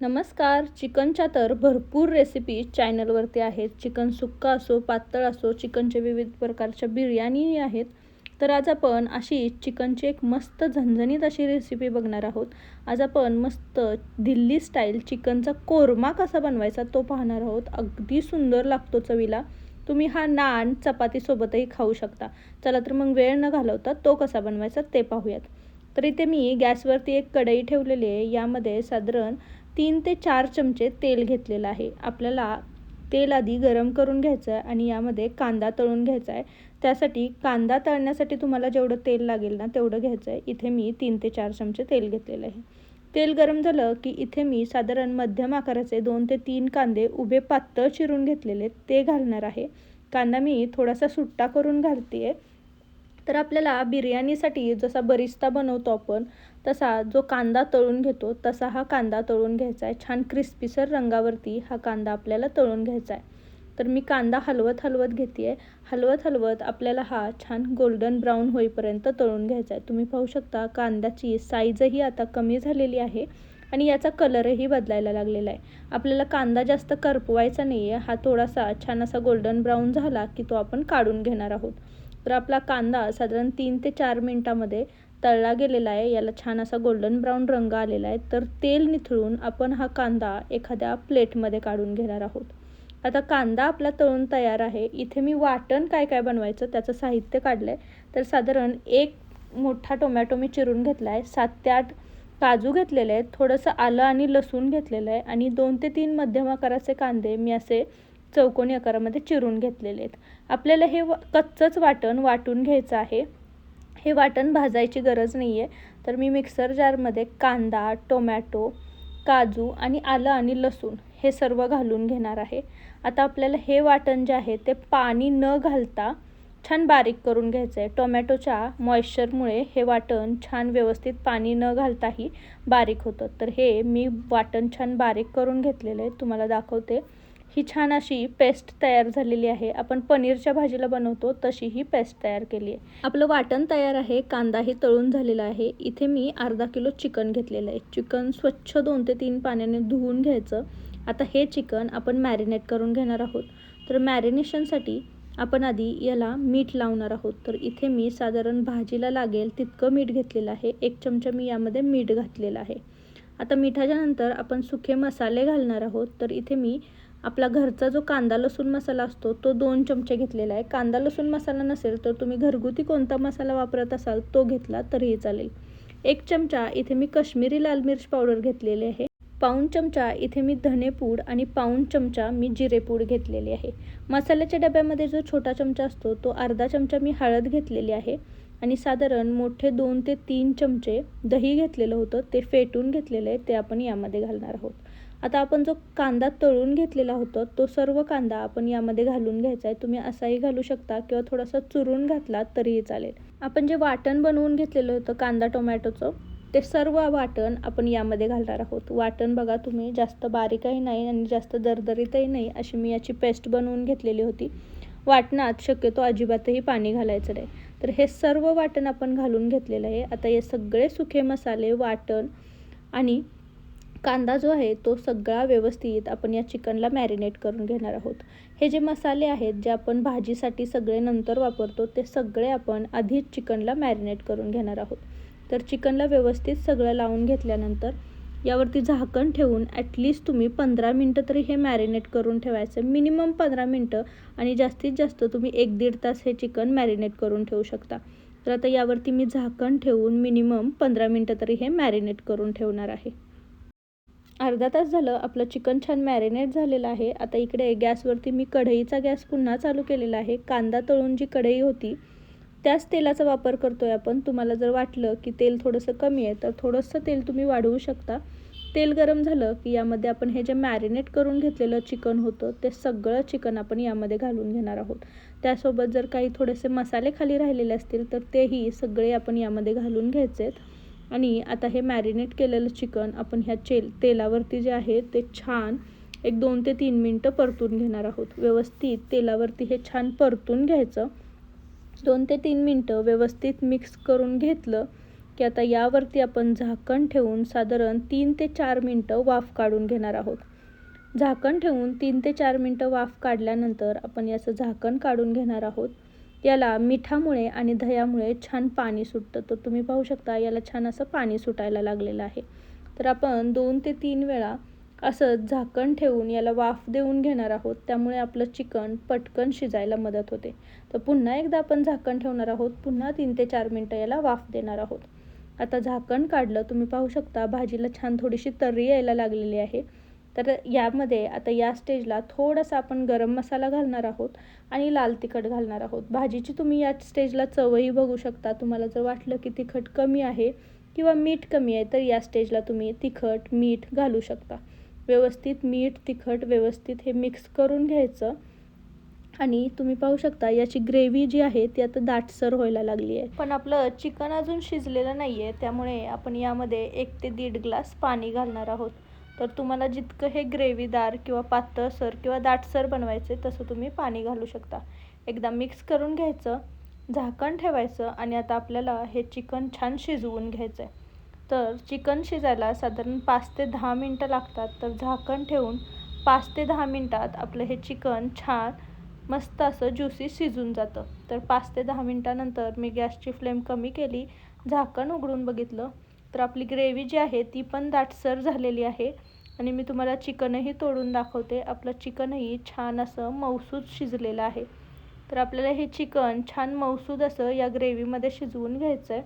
नमस्कार. चिकनच्या तर भरपूर रेसिपी चॅनलवरती आहेत. चिकन सुक्का असो, पातळ असो, चिकनचे विविध प्रकारच्या बिर्याणीही आहेत. तर आज आपण अशी चिकनची एक मस्त झणझणीत अशी रेसिपी बघणार आहोत. आज आपण मस्त दिल्ली स्टाईल चिकनचा कोरमा कसा बनवायचा तो पाहणार आहोत. अगदी सुंदर लागतो चवीला. तुम्ही हा नान चपातीसोबतही खाऊ शकता. चला तर मग वेळ न घालवता तो कसा बनवायचा ते पाहूयात. तर इथे मी गॅसवरती एक कढई ठेवलेली आहे. यामध्ये साधारण 3 ते 4 चमचे तेल घेतलेलं आहे. आपल्याला तेल आधी गरम करून घ्यायचं आहे आणि यामध्ये कांदा तळून घ्यायचा आहे. त्यासाठी कांदा तळण्यासाठी तुम्हाला जेवढं तेल लागेल ना तेवढं घ्यायचं आहे. इथे मी 3 ते 4 चमचे तेल घेतलेलं आहे. तेल गरम झालं की इथे मी साधारण मध्यम आकाराचे 2 ते 3 कांदे उभे पातळ चिरून घेतलेले ते घालणार आहे. कांदा मी थोडासा सुट्टा करून घालते आहे. तर आपल्याला बिर्याणीसाठी जसा बरिस्ता बनवतो आपण तसा जो कांदा तळून घेतो तसा हा कांदा तळून घ्यायचा आहे. छान क्रिस्पीसर रंगावरती हा कांदा आपल्याला तळून घ्यायचा आहे. तर मी कांदा हलवत हलवत घेते आहे. हलवत हलवत आपल्याला हा छान गोल्डन ब्राऊन होईपर्यंत तळून घ्यायचा आहे. तुम्ही पाहू शकता कांद्याची साईजही आता कमी झालेली आहे आणि याचा कलरही बदलायला लागलेला आहे. आपल्याला कांदा जास्त करपवायचा नाही आहे. हा थोडासा छान असा गोल्डन ब्राऊन झाला की तो आपण काढून घेणार आहोत. तर आपला कांदा साधारण 3 ते 4 मिनटामध्ये तळला गेलेला आहे. याला छान असा गोल्डन ब्राऊन रंग आलेला आहे. तर तेल निथळून आपण हा कांदा एखाद्या प्लेटमध्ये काढून घेणार आहोत. आता कांदा आपला तळून तयार आहे. इथे मी वाटण काय काय बनवायचं त्याचं साहित्य काढलं आहे. तर साधारण 1 मोठा टोमॅटो मी चिरून घेतला आहे. 7 ते 8 काजू घेतलेले आहेत. थोडंसं आलं आणि लसूण घेतलेलं आहे आणि 2 ते 3 मध्यम आकाराचे कांदे मी असे चौकोनी आकारामध्ये चिरून घेतलेले आहेत. आपल्याला हे कच्चंच वाटण वाटून घ्यायचं आहे. हे वाटण भाजायची गरज नाही आहे. तर मी मिक्सर जारमध्ये कांदा, टोमॅटो, काजू आणि आलं आणि लसूण हे सर्व घालून घेणार आहे. आता आपल्याला हे वाटण जे आहे ते पाणी न घालता छान बारीक करून घ्यायचं आहे. टोमॅटोच्या मॉइश्चरमुळे हे वाटण छान व्यवस्थित पाणी न घालताही बारीक होतं. तर हे मी वाटण छान बारीक करून घेतलेलं आहे. तुम्हाला दाखवते. ही छान अशी पेस्ट तयार झालेली आहे. आपण पनीरच्या भाजीला बनवतो तशी ही पेस्ट तयार केली आहे. आपलं वाटण तयार आहे. कांदाही तळून झालेला आहे. इथे मी अर्धा किलो चिकन घेतलेलं आहे. चिकन स्वच्छ 2 ते 3 पाण्याने धुवून घ्यायचं. आता हे चिकन आपण मॅरिनेट करून घेणार आहोत. तर मॅरिनेशनसाठी आपण आधी याला मीठ लावणार आहोत. तर इथे मी साधारण भाजीला लागेल तितकं मीठ घेतलेलं आहे. 1 चमचा मी यामध्ये मीठ घातलेलं आहे. आता मिठाच्या नंतर आपण सुके मसाले घालणार आहोत. तर इथे मी आपला घरचा जो कांदा लसूण मसाला असतो तो 2 चमचे घेतलेला आहे. कांदा लसूण मसाला नसेल तर तुम्ही घरगुती कोणता मसाला वापरत असाल तो घेतला तरीही चालेल. 1 चमचा इथे मी काश्मीरी लाल मिर्च पावडर घेतलेली आहे. पाऊण चमचा इथे मी धनेपूड आणि पाऊण चमचा मी जिरेपूड घेतलेली आहे. मसाल्याच्या डब्यामध्ये जो छोटा चमचा असतो तो अर्धा चमचा मी हळद घेतलेली आहे आणि साधारण मोठे 2 ते 3 चमचे दही घेतलेलं होतं ते फेटून घेतलेलं आहे ते आपण यामध्ये घालणार आहोत. आता आपण जो कांदा तळून घेतलेला होता तो सर्व कांदा आपण यामध्ये घालून घ्यायचा आहे. तुम्ही असाही घालू शकता किंवा थोडासा चुरून घातला तरीही चालेल. आपण जे वाटण बनवून घेतलेलं होतं कांदा टोमॅटोचं ते सर्व वाटण आपण यामध्ये घालणार आहोत. वाटण बघा तुम्ही जास्त बारीकही नाही आणि जास्त दरदरीतही नाही अशी मी याची पेस्ट बनवून घेतलेली होती. वाटणात शक्यतो अजिबातही पाणी घालायचं नाही. तर हे सर्व वाटण आपण घालून घेतलेलं आहे. आता हे सगळे सुके मसाले, वाटण आणि कांदा जो आहे तो सगळा व्यवस्थित आपण या चिकनला मॅरिनेट करून घेणार आहोत. हे जे मसाले आहेत जे आपण भाजीसाठी सगळे नंतर वापरतो ते सगळे आपण आधीच चिकनला मॅरिनेट करून घेणार आहोत. तर चिकनला व्यवस्थित सगळं लावून घेतल्यानंतर यावरती झाकण ठेवून ॲटलिस्ट तुम्ही 15 मिनटं तरी हे मॅरिनेट करून ठेवायचं. मिनिमम 15 मिनटं आणि जास्तीत जास्त तुम्ही 1-1.5 तास हे चिकन मॅरिनेट करून ठेवू शकता. तर आता यावरती मी झाकण ठेवून मिनिमम 15 मिनटं तरी हे मॅरिनेट करून ठेवणार आहे. अर्धा तास झालं आपलं चिकन छान मॅरिनेट झालेलं आहे. आता इकडे गॅसवरती मी कढईचा गॅस पुन्हा चालू केलेला आहे. कांदा तळून जी कढई होती त्याच तेलाचा वापर करतो आहे आपण. तुम्हाला जर वाटलं की तेल थोडंसं कमी आहे तर थोडंसं तेल तुम्ही वाढवू शकता. तेल गरम झालं की यामध्ये आपण हे जे मॅरिनेट करून घेतलेलं चिकन होतं ते सगळं चिकन आपण यामध्ये घालून घेणार आहोत. त्यासोबत जर काही थोडेसे मसाले खाली राहिलेले असतील तर तेही सगळे आपण यामध्ये घालून घ्यायचे आहेत. आणि आता हे मॅरिनेट केलेलं चिकन आपण ह्या तेलावरती जे आहे ते छान एक 2 ते 3 मिनटं परतून घेणार आहोत. व्यवस्थित तेलावरती हे छान परतून घ्यायचं. 2 ते 3 मिनटं व्यवस्थित मिक्स करून घेतलं की आता यावरती आपण झाकण ठेवून साधारण 3 ते 4 मिनटं वाफ काढून घेणार आहोत. झाकण ठेवून 3 ते 4 मिनटं वाफ काढल्यानंतर आपण याचं झाकण काढून घेणार आहोत. याला मिठामुळे आणि दह्यामुळे छान पाणी सुटतं. तर तुम्ही पाहू शकता याला छान असं पाणी सुटायला लागलेलं आहे. तर आपण 2 ते 3 वेळा असं झाकण ठेवून याला वाफ देऊन घेणार आहोत. त्यामुळे आपलं चिकन पटकन शिजायला मदत होते. तर पुन्हा एकदा आपण झाकण ठेवणार आहोत. पुन्हा 3 ते 4 मिनटं याला वाफ देणार आहोत. आता झाकण काढलं, तुम्ही पाहू शकता भाजीला छान थोडीशी तर्री यायला लागलेली आहे. तर यामध्ये आता या स्टेजला थोडासा आपण गरम मसाला घालणार आहोत आणि लाल तिखट घालणार आहोत. भाजीची तुम्ही या स्टेजला चवही बघू शकता. तुम्हाला जर वाटलं की तिखट कमी आहे किंवा मीठ कमी आहे तर या स्टेजला तुम्ही तिखट, मीठ घालू शकता. व्यवस्थित मीठ, तिखट व्यवस्थित हे मिक्स करून घ्यायचं आणि तुम्ही पाहू शकता याची ग्रेव्ही जी आहे ती आता दाटसर व्हायला लागली आहे. पण आपलं चिकन अजून शिजलेलं नाही आहे, त्यामुळे आपण यामध्ये 1 ते 1.5 ग्लास पाणी घालणार आहोत. तर तुम्हाला जितकं हे ग्रेव्हीदार किंवा पातळसर किंवा दाटसर बनवायचे तसं तुम्ही पाणी घालू शकता. एकदा मिक्स करून घ्यायचं, झाकण ठेवायचं आणि आता आपल्याला हे चिकन छान शिजवून घ्यायचं आहे. तर चिकन शिजायला साधारण 5 ते 10 मिनटं लागतात. तर झाकण ठेवून 5 ते 10 मिनटात आपलं हे चिकन छान मस्त असं ज्युसी शिजून जातं. तर 5 ते 10 मिनटानंतर मी गॅसची फ्लेम कमी केली, झाकण उघडून बघितलं तर आपली ग्रेव्ही जी आहे ती पण दाटसर झालेली आहे आणि मी तुम्हाला चिकनही तोडून दाखवते. आपलं चिकनही छान असं मऊसूद शिजलेलं आहे. तर आपल्याला हे चिकन छान मऊसूद असं या ग्रेव्हीमध्ये शिजवून घ्यायचं आहे.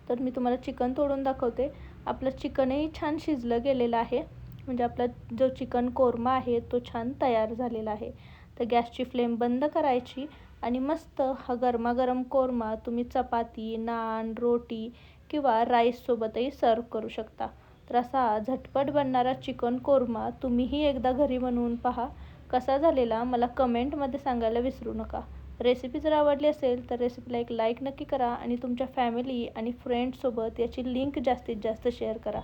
तर मी तुम्हाला चिकन तोडून दाखवते. आपलं चिकनही छान शिजलं गेलेलं आहे, म्हणजे आपला जो चिकन कोरमा आहे तो छान तयार झालेला आहे. तर गॅसची फ्लेम बंद करायची आणि मस्त हा गरमागरम कोरमा तुम्ही चपाती, नान, रोटी किंवा राईससोबतही सर्व करू शकता. तर असा झटपट बनणारा चिकन कोरमा तुम्हीही एकदा घरी बनवून पहा. कसा झालेला मला कमेंटमध्ये सांगायला विसरू नका. रेसिपी जर आवडली असेल तर रेसिपीला एक लाईक नक्की करा आणि तुमच्या फॅमिली आणि फ्रेंड्ससोबत याची लिंक जास्तीत जास्त शेअर करा.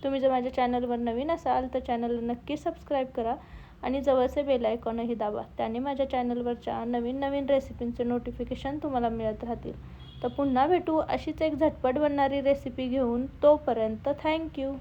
तुम्ही जर माझ्या चॅनलवर नवीन असाल तर चॅनलला नक्की सबस्क्राईब करा आणि जवळचे बेल आयकॉनही दाबा. त्याने माझ्या चॅनलवरच्या नवीन नवीन रेसिपींचे नोटिफिकेशन तुम्हाला मिळत राहतील. तर पुन्हा भेटू अशीच एक झटपट बनणारी रेसिपी घेऊन. तोपर्यंत थँक्यू.